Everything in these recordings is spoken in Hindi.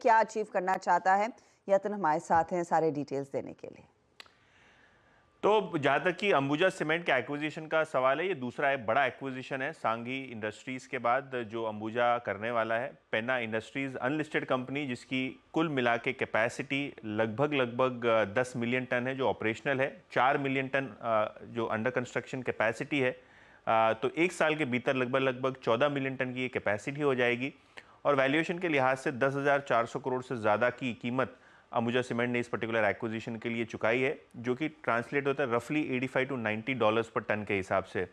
क्या अचीव करना चाहता है। यतन हमारे साथ हैं सारे डिटेल्स देने के लिए। तो जहाँ तक कि अंबुजा सीमेंट के एक्विजिशन का सवाल है, ये दूसरा बड़ा एक्विजिशन है सांघी इंडस्ट्रीज के बाद जो अंबुजा करने वाला है। पेन्ना इंडस्ट्रीज अनलिस्टेड कंपनी जिसकी कुल मिला के कैपेसिटी लगभग 10 मिलियन टन है जो ऑपरेशनल है, 4 मिलियन टन जो अंडर कंस्ट्रक्शन कैपेसिटी है। तो एक साल के भीतर लगभग 14 मिलियन टन की ये कैपेसिटी हो जाएगी और वैल्यूएशन के लिहाज से 10,400 करोड़ से ज़्यादा की कीमत अंबुजा सीमेंट ने इस पर्टिकुलर एक्विजिशन के लिए चुकाई है, जो कि ट्रांसलेट होता है रफली $85 to $90 पर टन के हिसाब से।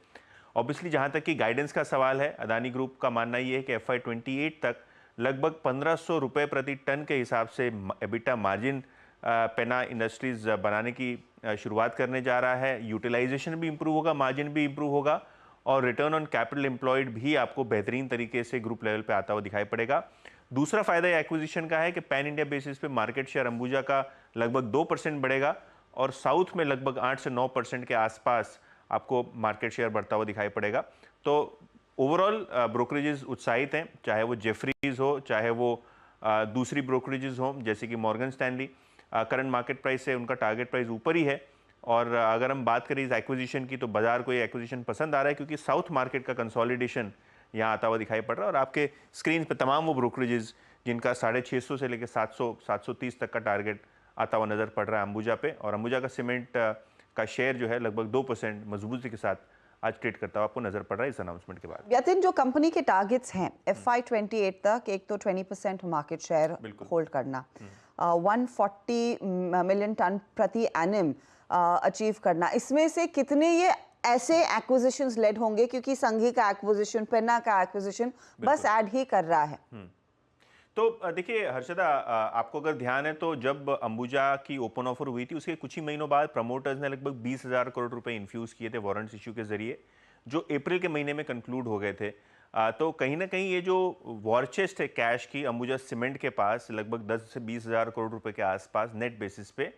ऑब्वियसली जहां तक कि गाइडेंस का सवाल है, अदानी ग्रुप का मानना ये है कि FY28 तक लगभग 1,500 रुपये प्रति टन के हिसाब से एबिटा मार्जिन पेन्ना इंडस्ट्रीज बनाने की शुरुआत करने जा रहा है। यूटिलाइजेशन भी इंप्रूव होगा, मार्जिन भी इंप्रूव होगा और रिटर्न ऑन कैपिटल एम्प्लॉयड भी आपको बेहतरीन तरीके से ग्रुप लेवल पे आता हुआ दिखाई पड़ेगा। दूसरा फायदा एक्विजिशन का है कि पैन इंडिया बेसिस पे मार्केट शेयर अंबुजा का लगभग 2% बढ़ेगा और साउथ में लगभग 8 से 9% के आसपास आपको मार्केट शेयर बढ़ता हुआ दिखाई पड़ेगा। तो ओवरऑल ब्रोकरेजेस उत्साहित हैं, चाहे वो जेफरीज हो, चाहे वो दूसरी ब्रोकरेजेस हो जैसे कि Morgan Stanley. Current market price से उनका टारगेट प्राइस ऊपर ही है और अगर हम बात करें इस एक्विजिशन की तो बाजार को ये एक्विजिशन पसंद आ रहा है क्योंकि साउथ मार्केट का कंसोलिडेशन यहाँ आता हुआ दिखाई पड़ रहा है और आपके स्क्रीन पे तमाम वो ब्रोकरेजेस जिनका 650 से लेकर 730 तक का टारगेट आता हुआ नजर पड़ रहा है अंबुजा पे, और अंबुजा का सीमेंट का शेयर जो है लगभग 2% मजबूती के साथ आज ट्रेड करता हुआ आपको नजर पड़ रहा है इस अनाउंसमेंट के बाद। यतिन, जो कंपनी के टारगेट्स हैं FY28 तक, एक तो 20% मार्केट शेयर होल्ड करना, 140 मिलियन टन प्रति एनम अचीव करना, इसमें से कितने ये ऐसे एक्विजिशंस लेड होंगे क्योंकि संघी का एक्विजिशन, पेन्ना का एक्विजिशन बस ऐड ही कर रहा है। तो देखिए हर्षदा, आपको अगर ध्यान है तो जब अंबुजा की ओपन ऑफर हुई थी उसके कुछ ही महीनों बाद प्रमोटर्स ने लगभग 20,000 करोड़ रुपए इन्फ्यूज किए थे वारंट्स इश्यू के जरिए, जो अप्रैल के महीने में कंक्लूड हो गए थे। तो कहीं ना कहीं ये जो वॉर चेस्ट है कैश की अंबुजा सीमेंट के पास लगभग 10 से 20,000 करोड़ रुपए के आसपास नेट बेसिस पे,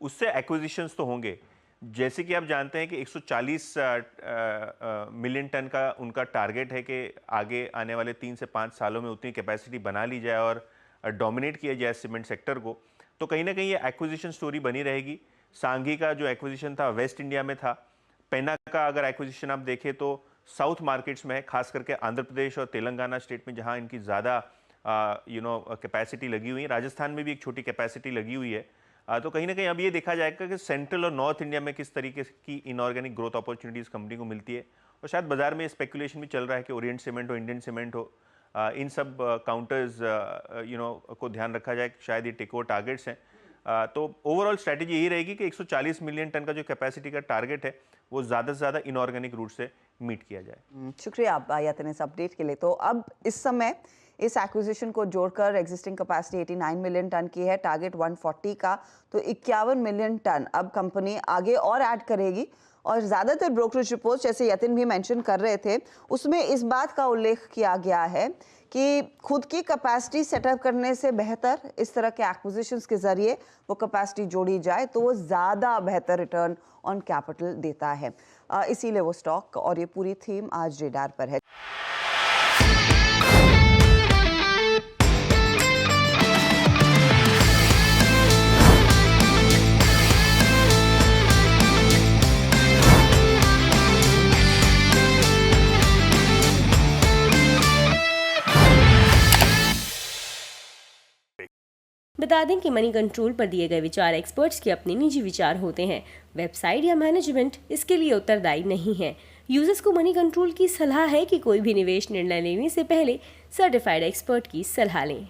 उससे एक्विजिशंस तो होंगे। जैसे कि आप जानते हैं कि 140 मिलियन टन का उनका टारगेट है कि आगे आने वाले 3 से 5 सालों में उतनी कैपेसिटी बना ली जाए और डोमिनेट किया जाए सीमेंट सेक्टर को। तो कहीं ना कहीं ये एक्विजिशन स्टोरी बनी रहेगी। सांघी का जो एक्विजिशन था वेस्ट इंडिया में था। पेन्ना का अगर एक्विजिशन आप देखें तो साउथ मार्केट्स में है, खास करके आंध्र प्रदेश और तेलंगाना स्टेट में जहाँ इनकी ज़्यादा कैपेसिटी लगी हुई है। राजस्थान में भी एक छोटी कैपेसिटी लगी हुई है। तो कहीं ना कहीं अब ये देखा जाएगा कि सेंट्रल और नॉर्थ इंडिया में किस तरीके की इनऑर्गेनिक ग्रोथ अपॉर्चुनिटीज कंपनी को मिलती है। और शायद बाजार में स्पेकुलेशन भी चल रहा है कि ओरिएंट सीमेंट हो, इंडियन सीमेंट हो, इन सब काउंटर्स को ध्यान रखा जाए, शायद ये टेक ओवर टारगेट्स हैं। तो ओवरऑल स्ट्रैटेजी यही रहेगी कि 140 मिलियन टन का जो कैपेसिटी का टारगेट है वो ज़्यादा से ज़्यादा इनऑर्गेनिक रूट से मीट किया जाए। शुक्रिया यतन इस अपडेट के लिए। तो अब इस समय इस एक्विजिशन को जोड़कर एग्जिस्टिंग कैपेसिटी 89 मिलियन टन की है, टारगेट 140 का, तो 51 मिलियन टन अब कंपनी आगे और ऐड करेगी। और ज़्यादातर ब्रोकरेज रिपोर्ट्स, जैसे यतिन भी मेंशन कर रहे थे, उसमें इस बात का उल्लेख किया गया है कि खुद की कैपेसिटी सेटअप करने से बेहतर इस तरह के एक्विजिशंस के जरिए वो कैपेसिटी जोड़ी जाए तो वो ज़्यादा बेहतर रिटर्न ऑन कैपिटल देता है। इसीलिए वो स्टॉक और ये पूरी थीम आज रेडार पर है। बता दें कि मनी कंट्रोल पर दिए गए विचार एक्सपर्ट्स के अपने निजी विचार होते हैं। वेबसाइट या मैनेजमेंट इसके लिए उत्तरदायी नहीं है। यूजर्स को मनी कंट्रोल की सलाह है कि कोई भी निवेश निर्णय लेने से पहले सर्टिफाइड एक्सपर्ट की सलाह लें।